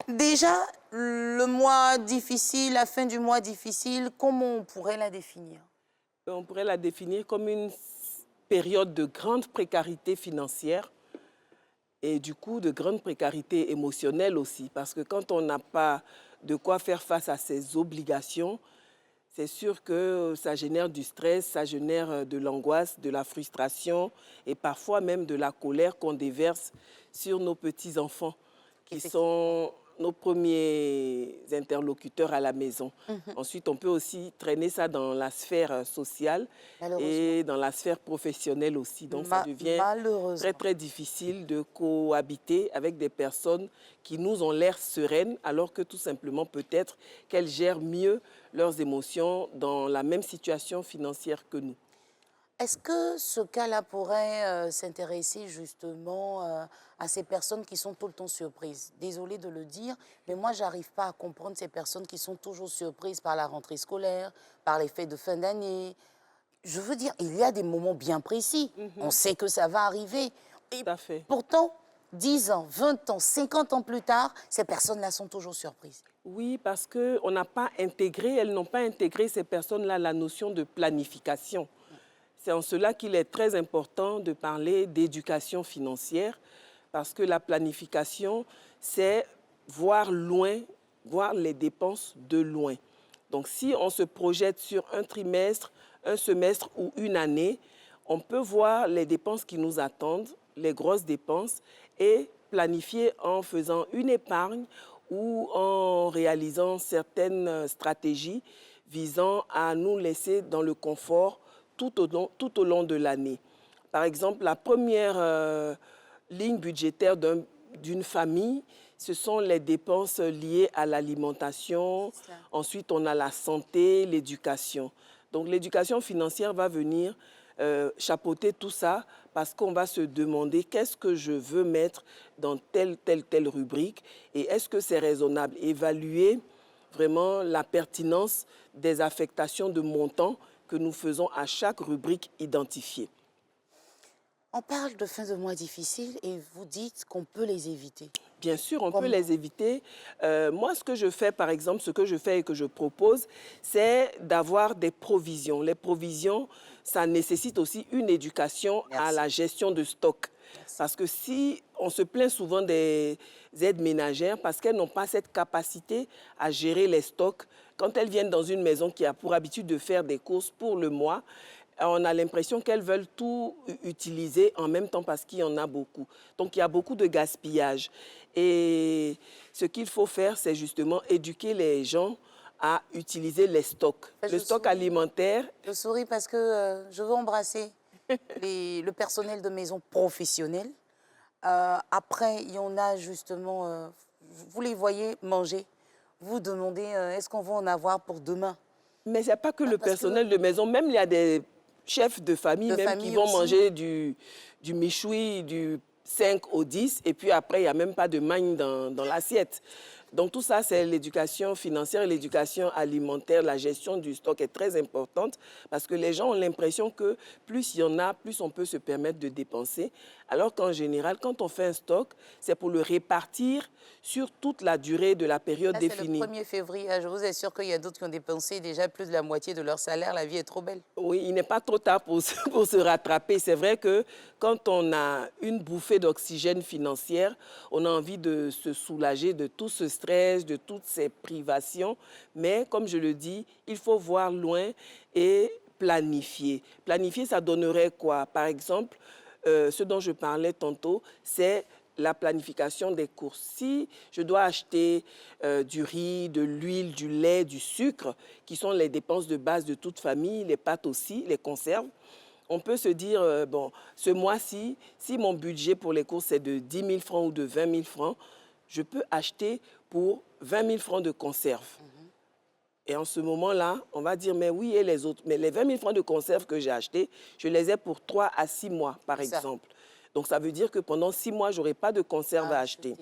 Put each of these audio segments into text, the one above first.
Déjà, le mois difficile, la fin du mois difficile, comment on pourrait la définir? On pourrait la définir comme une période de grande précarité financière et du coup de grande précarité émotionnelle aussi. Parce que quand on n'a pas de quoi faire face à ses obligations, c'est sûr que ça génère du stress, ça génère de l'angoisse, de la frustration et parfois même de la colère qu'on déverse sur nos petits-enfants qui Effectivement. sont nos premiers interlocuteurs à la maison. Mhm. Ensuite, on peut aussi traîner ça dans la sphère sociale Malheureusement. et dans la sphère professionnelle aussi. Donc, ça devient très, Malheureusement. très difficile de cohabiter avec des personnes qui nous ont l'air sereines, alors que tout simplement, peut-être qu'elles gèrent mieux leurs émotions dans la même situation financière que nous. Est-ce que ce cas-là pourrait s'intéresser justement à ces personnes qui sont tout le temps surprises? Désolée de le dire, mais moi, j'arrive pas à comprendre ces personnes qui sont toujours surprises par la rentrée scolaire, par les fêtes de fin d'année. Je veux dire, il y a des moments bien précis. On sait que ça va arriver. Et Tout à fait. pourtant, 10 ans, 20 ans, 50 ans plus tard, ces personnes-là sont toujours surprises. Oui, parce qu'on n'a pas intégré, elles n'ont pas intégré, ces personnes-là, la notion de planification. C'est en cela qu'il est très important de parler d'éducation financière, parce que la planification, c'est voir loin, voir les dépenses de loin. Donc, si on se projette sur un trimestre, un semestre ou une année, on peut voir les dépenses qui nous attendent, les grosses dépenses, et planifier en faisant une épargne ou en réalisant certaines stratégies visant à nous laisser dans le confort tout au long de l'année. Par exemple, la première ligne budgétaire d'une famille, ce sont les dépenses liées à l'alimentation. Ensuite, on a la santé, l'éducation. Donc, l'éducation financière va venir chapeauter tout ça parce qu'on va se demander qu'est-ce que je veux mettre dans telle rubrique et est-ce que c'est raisonnable. Évaluer vraiment la pertinence des affectations de montants que nous faisons à chaque rubrique identifiée. On parle de fin de mois difficiles et vous dites qu'on peut les éviter. Bien sûr, on peut Comment? les éviter. Moi, ce que je fais, par exemple, ce que je fais et que je propose, c'est d'avoir des provisions. Les provisions, ça nécessite aussi une éducation à Merci. la gestion de stock. Merci. Parce que si on se plaint souvent des aides ménagères, parce qu'elles n'ont pas cette capacité à gérer les stocks, quand elles viennent dans une maison qui a pour habitude de faire des courses pour le mois, on a l'impression qu'elles veulent tout utiliser en même temps parce qu'il y en a beaucoup. Donc, il y a beaucoup de gaspillage. Et ce qu'il faut faire, c'est justement éduquer les gens à utiliser les stocks. Je Le stock souris. alimentaire, Je souris parce que je veux embrasser le personnel de maison professionnel. Après, il y en a justement, vous les voyez manger. Vous demandez, est-ce qu'on va en avoir pour demain? mais il n'y a pas que le Parce que personnel de maison, même il y a des chefs de famille de même qui famille vont aussi. manger du méchoui, du 5 au 10, et puis après, il n'y a même pas de mangue dans l'assiette. Donc tout ça, c'est l'éducation financière et l'éducation alimentaire. La gestion du stock est très importante parce que les gens ont l'impression que plus il y en a, plus on peut se permettre de dépenser. Alors qu'en général, quand on fait un stock, c'est pour le répartir sur toute la durée de la période Là, c'est le définie. 1er février. Je vous assure qu'il y a d'autres qui ont dépensé déjà plus de la moitié de leur salaire. La vie est trop belle. Oui, il n'est pas trop tard pour se rattraper. C'est vrai que quand on a une bouffée d'oxygène financière, on a envie de se soulager de tout ce stress, de toutes ces privations. Mais comme je le dis, il faut voir loin et planifier. Planifier, ça donnerait quoi? Par exemple, ce dont je parlais tantôt, c'est la planification des courses. Si je dois acheter du riz, de l'huile, du lait, du sucre, qui sont les dépenses de base de toute famille, les pâtes aussi, les conserves, on peut se dire, bon, ce mois-ci, si mon budget pour les courses est de 10 000 francs ou de 20 000 francs, je peux acheter pour 20 000 francs de conserve. Et en ce moment-là, on va dire, mais oui, et les autres? Mais les 20 000 francs de conserve que j'ai achetés, je les ai pour 3 à 6 mois, par exemple. Donc, ça veut dire que pendant 6 mois, je n'aurai pas de conserve à acheter.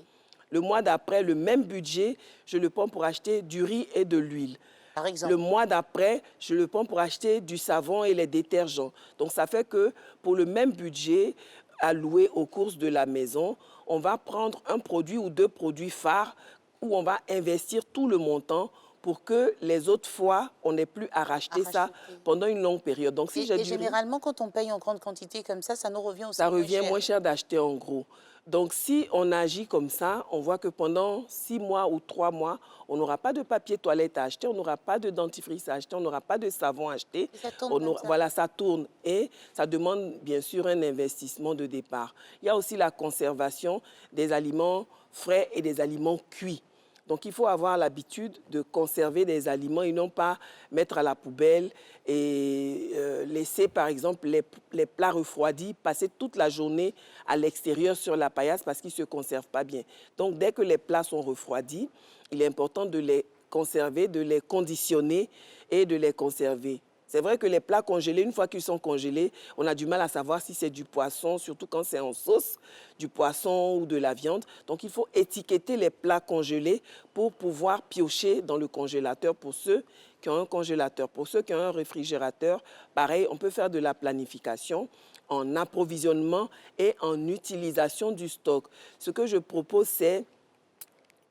Le mois d'après, le même budget, je le prends pour acheter du riz et de l'huile. Par exemple. Le mois d'après, je le prends pour acheter du savon et les détergents. Donc, ça fait que pour le même budget alloué aux courses de la maison, on va prendre un produit ou deux produits phares où on va investir tout le montant pour que les autres fois, on n'ait plus à racheter ça pendant une longue période. Donc, si Et généralement, quand on paye en grande quantité comme ça nous revient aussi ça moins revient cher. moins cher d'acheter en gros. Donc, si on agit comme ça, on voit que pendant 6 mois ou 3 mois, on n'aura pas de papier toilette à acheter, on n'aura pas de dentifrice à acheter, on n'aura pas de savon à acheter. Et ça tourne comme ça. Voilà, ça tourne. Et ça demande bien sûr un investissement de départ. Il y a aussi la conservation des aliments frais et des aliments cuits. Donc, il faut avoir l'habitude de conserver des aliments et non pas mettre à la poubelle et laisser, par exemple, les plats refroidis passer toute la journée à l'extérieur sur la paillasse parce qu'ils ne se conservent pas bien. Donc, dès que les plats sont refroidis, il est important de les conserver, de les conditionner et de les conserver. C'est vrai que les plats congelés, une fois qu'ils sont congelés, on a du mal à savoir si c'est du poisson, surtout quand c'est en sauce, du poisson ou de la viande. Donc, il faut étiqueter les plats congelés pour pouvoir piocher dans le congélateur pour ceux qui ont un congélateur. Pour ceux qui ont un réfrigérateur, pareil, on peut faire de la planification en approvisionnement et en utilisation du stock. Ce que je propose, c'est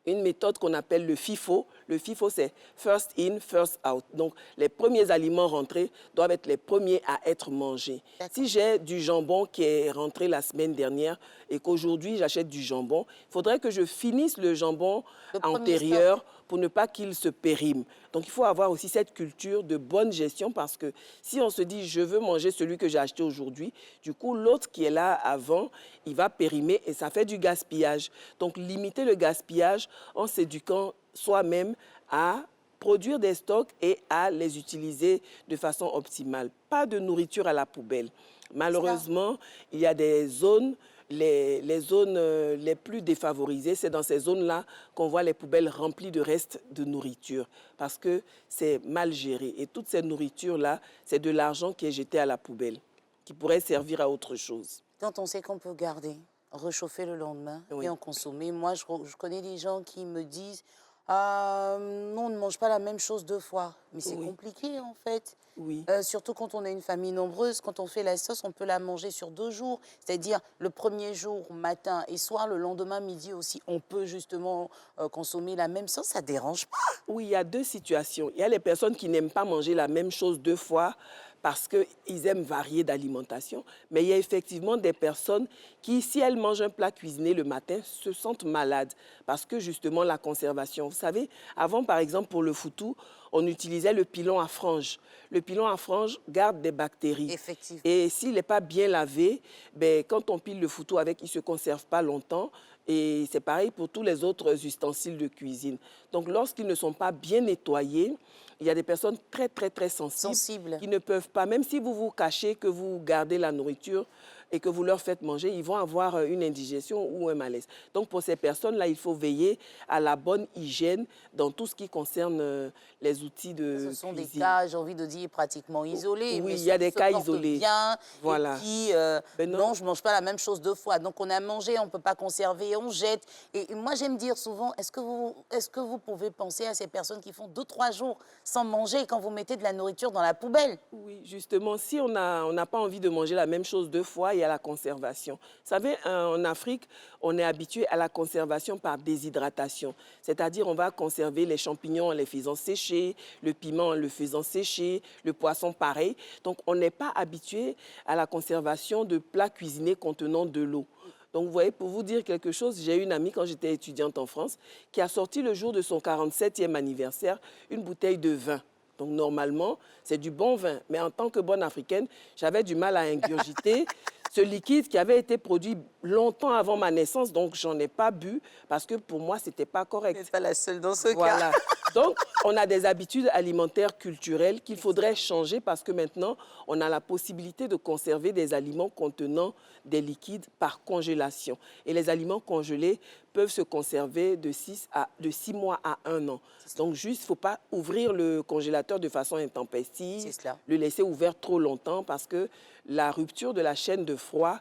une méthode qu'on appelle le FIFO. Le FIFO, c'est first in, first out. Donc, les premiers aliments rentrés doivent être les premiers à être mangés. Si j'ai du jambon qui est rentré la semaine dernière et qu'aujourd'hui, j'achète du jambon, il faudrait que je finisse le jambon antérieur pour ne pas qu'il se périme. Donc, il faut avoir aussi cette culture de bonne gestion parce que si on se dit, je veux manger celui que j'ai acheté aujourd'hui, du coup, l'autre qui est là avant, il va périmer et ça fait du gaspillage. Donc, limiter le gaspillage en s'éduquant soi-même à produire des stocks et à les utiliser de façon optimale. Pas de nourriture à la poubelle. Malheureusement, il y a des zones, les zones les plus défavorisées, c'est dans ces zones-là qu'on voit les poubelles remplies de restes de nourriture parce que c'est mal géré. Et toute cette nourriture-là, c'est de l'argent qui est jeté à la poubelle, qui pourrait servir à autre chose. Quand on sait qu'on peut garder, réchauffer le lendemain et en consommer, moi, je connais des gens qui me disent non, on ne mange pas la même chose 2 fois. Mais c'est compliqué, en fait. Oui. Surtout quand on est une famille nombreuse, quand on fait la sauce, on peut la manger sur 2 jours. C'est-à-dire le premier jour, matin et soir, le lendemain, midi aussi, on peut justement consommer la même sauce. Ça ne dérange pas. Oui, il y a 2 situations. Il y a les personnes qui n'aiment pas manger la même chose 2 fois parce qu'ils aiment varier d'alimentation. Mais il y a effectivement des personnes qui, si elles mangent un plat cuisiné le matin, se sentent malades parce que justement la conservation. Vous savez, avant, par exemple, pour le foutou, on utilisait le pilon à franges. Le pilon à franges garde des bactéries. Effectivement. Et s'il n'est pas bien lavé, ben, quand on pile le foutou avec, il ne se conserve pas longtemps. Et c'est pareil pour tous les autres ustensiles de cuisine. Donc, lorsqu'ils ne sont pas bien nettoyés, il y a des personnes très, très, très sensibles qui ne peuvent pas, même si vous vous cachez, que vous gardez la nourriture et que vous leur faites manger, ils vont avoir une indigestion ou un malaise. Donc, pour ces personnes-là, il faut veiller à la bonne hygiène dans tout ce qui concerne les outils de cuisine. Ce sont des cas, j'ai envie de dire, pratiquement isolés. Oui, mais il y a des cas isolés. Bien, voilà. Et puis, non, je ne mange pas la même chose 2 fois. Donc, on a mangé, on ne peut pas conserver, on jette. Et moi, j'aime dire souvent, est-ce que vous pouvez penser à ces personnes qui font 2-3 jours sans manger quand vous mettez de la nourriture dans la poubelle? Oui, justement, si on n'a pas envie de manger la même chose 2 fois, il y a la conservation. Vous savez, en Afrique, on est habitué à la conservation par déshydratation. C'est-à-dire, on va conserver les champignons en les faisant sécher, le piment en le faisant sécher, le poisson pareil. Donc, on n'est pas habitué à la conservation de plats cuisinés contenant de l'eau. Donc, vous voyez, pour vous dire quelque chose, j'ai une amie, quand j'étais étudiante en France, qui a sorti le jour de son 47e anniversaire une bouteille de vin. Donc, normalement, c'est du bon vin. Mais en tant que bonne africaine, j'avais du mal à ingurgiter ce liquide qui avait été produit longtemps avant ma naissance. Donc, j'en ai pas bu parce que pour moi, ce n'était pas correct. Vous n'êtes pas la seule dans ce Voilà. cas. Donc, on a des habitudes alimentaires culturelles qu'il faudrait changer parce que maintenant, on a la possibilité de conserver des aliments contenant des liquides par congélation. Et les aliments congelés peuvent se conserver de 6 mois à 1 an. Donc, juste, il ne faut pas ouvrir le congélateur de façon intempestive, le laisser ouvert trop longtemps parce que la rupture de la chaîne de froid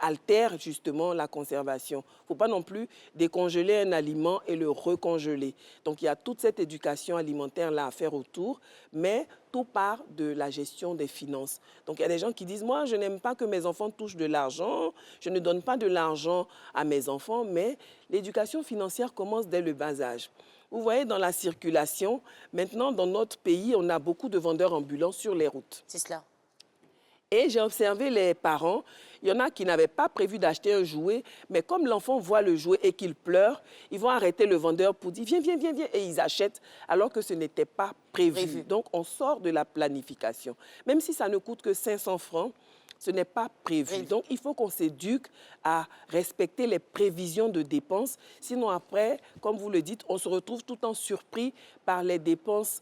altère justement la conservation. Il ne faut pas non plus décongeler un aliment et le recongeler. Donc il y a toute cette éducation alimentaire-là à faire autour, mais tout part de la gestion des finances. Donc il y a des gens qui disent, moi je n'aime pas que mes enfants touchent de l'argent, je ne donne pas de l'argent à mes enfants, mais l'éducation financière commence dès le bas âge. Vous voyez, dans la circulation, maintenant dans notre pays, on a beaucoup de vendeurs ambulants sur les routes. C'est cela. Et j'ai observé les parents, il y en a qui n'avaient pas prévu d'acheter un jouet, mais comme l'enfant voit le jouet et qu'il pleure, ils vont arrêter le vendeur pour dire « viens, viens, viens, viens » et ils achètent alors que ce n'était pas prévu. Donc, on sort de la planification. Même si ça ne coûte que 500 francs, ce n'est pas prévu. Donc, il faut qu'on s'éduque à respecter les prévisions de dépenses. Sinon, après, comme vous le dites, on se retrouve tout le temps surpris par les dépenses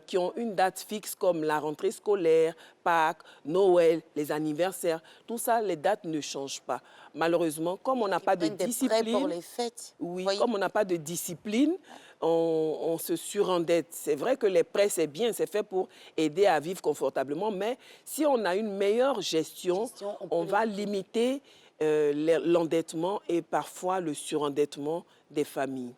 qui ont une date fixe, comme la rentrée scolaire, Pâques, Noël, les anniversaires. Tout ça, les dates ne changent pas. Malheureusement, comme on n'a pas de discipline... pour les fêtes. Oui, Voyez. comme on n'a pas de discipline, on se surendette. C'est vrai que les prêts, c'est bien, c'est fait pour aider à vivre confortablement, mais si on a une meilleure gestion, on va limiter l'endettement et parfois le surendettement des familles.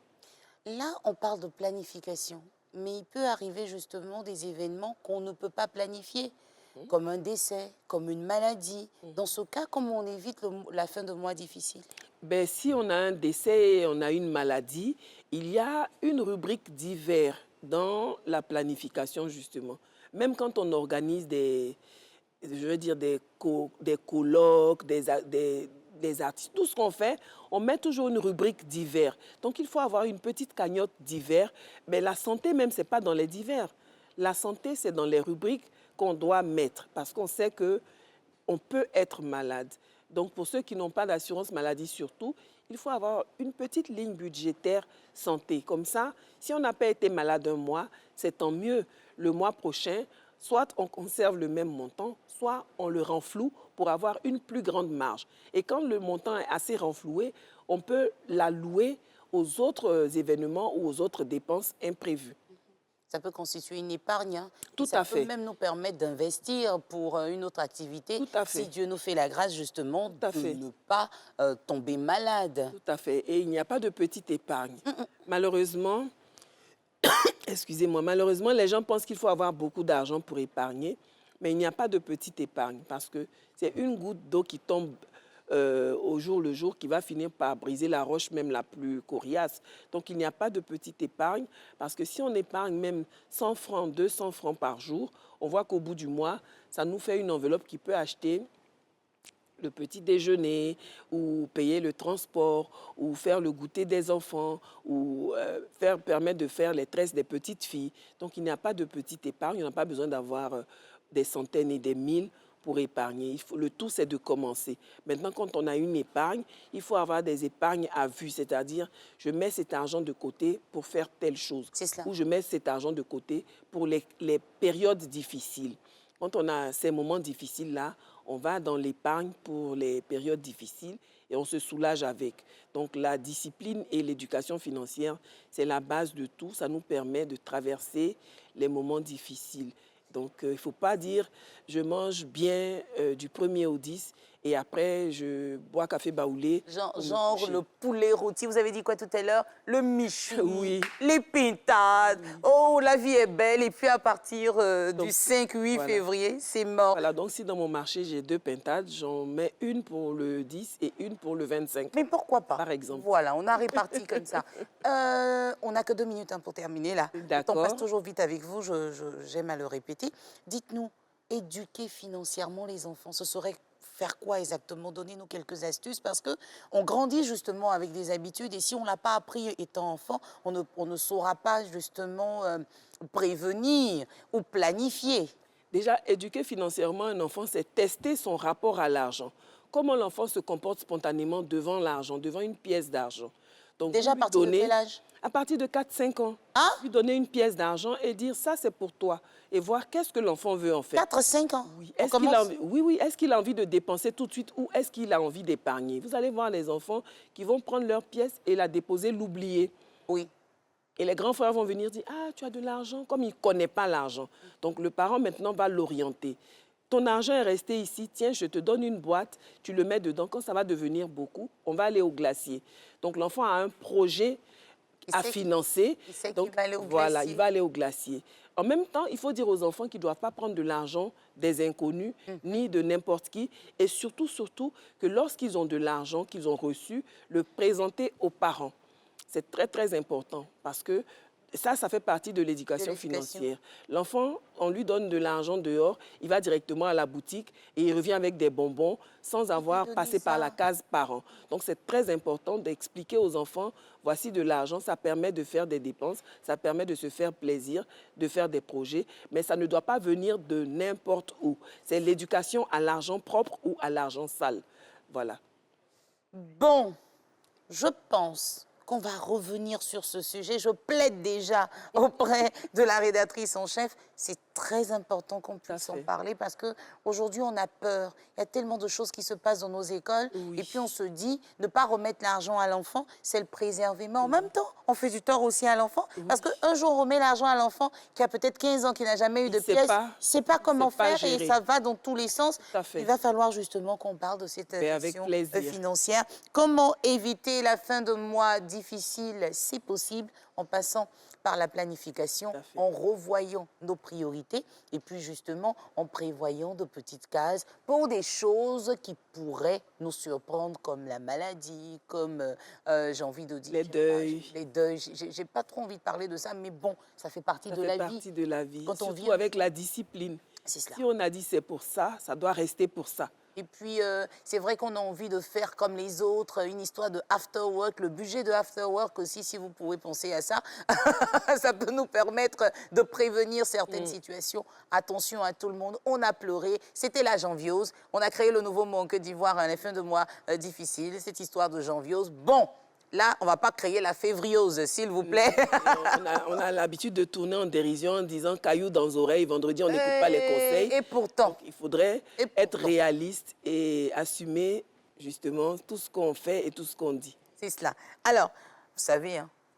Là, on parle de planification, mais il peut arriver justement des événements qu'on ne peut pas planifier, comme un décès, comme une maladie. Dans ce cas, comment on évite la fin de mois difficile? Ben, si on a un décès et on a une maladie, il y a une rubrique divers dans la planification, justement. Même quand on organise je veux dire, des colloques, des artistes, tout ce qu'on fait, on met toujours une rubrique divers. Donc, il faut avoir une petite cagnotte divers. Mais la santé, même, ce n'est pas dans les divers. La santé, c'est dans les rubriques qu'on doit mettre parce qu'on sait qu'on peut être malade. Donc, pour ceux qui n'ont pas d'assurance maladie surtout, il faut avoir une petite ligne budgétaire santé. Comme ça, si on n'a pas été malade un mois, c'est tant mieux. Le mois prochain, soit on conserve le même montant, soit on le renfloue pour avoir une plus grande marge. Et quand le montant est assez renfloué, on peut l'allouer aux autres événements ou aux autres dépenses imprévues. Ça peut constituer une épargne. Hein. Tout à fait. Ça peut même nous permettre d'investir pour une autre activité. Tout à fait. Si Dieu nous fait la grâce, justement, de ne pas tomber malade. Tout à fait. Et il n'y a pas de petite épargne. Malheureusement, excusez-moi, malheureusement, les gens pensent qu'il faut avoir beaucoup d'argent pour épargner, mais il n'y a pas de petite épargne parce que c'est une goutte d'eau qui tombe au jour le jour qui va finir par briser la roche même la plus coriace. Donc, il n'y a pas de petite épargne parce que si on épargne même 100 francs, 200 francs par jour, on voit qu'au bout du mois, ça nous fait une enveloppe qui peut acheter le petit déjeuner ou payer le transport ou faire le goûter des enfants ou permettre de faire les tresses des petites filles. Donc, il n'y a pas de petite épargne, on n'a pas besoin d'avoir des centaines et des mille pour épargner. Le tout, c'est de commencer. Maintenant, quand on a une épargne, il faut avoir des épargnes à vue, c'est-à-dire je mets cet argent de côté pour faire telle chose. Ou je mets cet argent de côté pour les périodes difficiles. Quand on a ces moments difficiles-là, on va dans l'épargne pour les périodes difficiles et on se soulage avec. Donc la discipline et l'éducation financière, c'est la base de tout. Ça nous permet de traverser les moments difficiles. Donc, il ne faut pas dire « je mange bien du 1er au 10 et après, je bois café baoulé. » Genre le poulet rôti, vous avez dit quoi tout à l'heure? Le michou, oui. Les pintades. Oh, la vie est belle. Et puis, à partir du 5-8 février, c'est mort. Voilà, donc si dans mon marché, j'ai 2 pintades, j'en mets une pour le 10 et une pour le 25. Mais pourquoi pas? Par exemple. Voilà, on a réparti comme ça. On n'a que 2 minutes hein, pour terminer, là. D'accord. On passe toujours vite avec vous, j'aime à le répéter. Dites-nous, éduquer financièrement les enfants, ce serait faire quoi exactement? Donnez-nous quelques astuces parce qu'on grandit justement avec des habitudes et si on ne l'a pas appris étant enfant, on ne saura pas justement prévenir ou planifier. Déjà, éduquer financièrement un enfant, c'est tester son rapport à l'argent. Comment l'enfant se comporte spontanément devant l'argent, devant une pièce d'argent. Donc, déjà à partir de quel âge? À partir de 4-5 ans. Hein? Lui donner une pièce d'argent et dire ça c'est pour toi. Et voir qu'est-ce que l'enfant veut en faire. 4-5 ans? Oui. Est-ce qu'il a envie de dépenser tout de suite ou est-ce qu'il a envie d'épargner? Vous allez voir les enfants qui vont prendre leur pièce et la déposer, l'oublier. Oui. Et les grands frères vont venir dire « Ah, tu as de l'argent », comme il ne connaît pas l'argent. Donc le parent maintenant va l'orienter. ton argent est resté ici, tiens, je te donne une boîte, tu le mets dedans. Quand ça va devenir beaucoup, on va aller au glacier. Donc, l'enfant a un projet à financer. Il sait Donc, qu'il va aller au voilà, glacier. il va aller au glacier. En même temps, il faut dire aux enfants qu'ils ne doivent pas prendre de l'argent des inconnus, ni de n'importe qui. Et surtout, surtout, que lorsqu'ils ont de l'argent qu'ils ont reçu, le présenter aux parents. C'est très, très important parce que ça fait partie de l'éducation financière. L'enfant, on lui donne de l'argent dehors, il va directement à la boutique et il revient avec des bonbons sans avoir passé par la case parents. Donc, c'est très important d'expliquer aux enfants, voici de l'argent, ça permet de faire des dépenses, ça permet de se faire plaisir, de faire des projets, mais ça ne doit pas venir de n'importe où. C'est l'éducation à l'argent propre ou à l'argent sale. Voilà. Bon, je pense qu'on va revenir sur ce sujet. Je plaide déjà auprès de la rédactrice en chef. C'est très important qu'on puisse en parler parce qu'aujourd'hui, on a peur. Il y a tellement de choses qui se passent dans nos écoles. Oui. Et puis, on se dit, ne pas remettre l'argent à l'enfant, c'est le préserver. Mais en même temps, on fait du tort aussi à l'enfant parce qu'un jour, on remet l'argent à l'enfant qui a peut-être 15 ans, qui n'a jamais eu de pièces. Il ne sait pas comment faire et ça va dans tous les sens. Il va falloir justement qu'on parle de cette question financière. Comment éviter la fin de mois difficile, si possible, en passant par la planification, en revoyant nos priorités et puis justement en prévoyant de petites cases pour des choses qui pourraient nous surprendre comme la maladie, comme, j'ai envie de dire... Les deuils. Les deuils. J'ai pas trop envie de parler de ça, mais bon, ça fait partie de la vie. Ça fait partie de la vie, quand surtout avec la discipline. Si on a dit c'est pour ça, ça doit rester pour ça. Et puis, c'est vrai qu'on a envie de faire comme les autres, une histoire de after work, le budget de after work aussi, si vous pouvez penser à ça. Ça peut nous permettre de prévenir certaines situations. Attention à tout le monde, on a pleuré, c'était la janviose. On a créé le nouveau mot en Côte d'Ivoire, un fin de mois difficile, cette histoire de janviose. Bon, là, on ne va pas créer la févriose, s'il vous plaît. On a l'habitude de tourner en dérision en disant cailloux dans les oreilles, vendredi, on n'écoute pas les conseils. Et pourtant. Donc, il faudrait être réaliste et assumer justement tout ce qu'on fait et tout ce qu'on dit. C'est cela. Alors, vous savez, hein,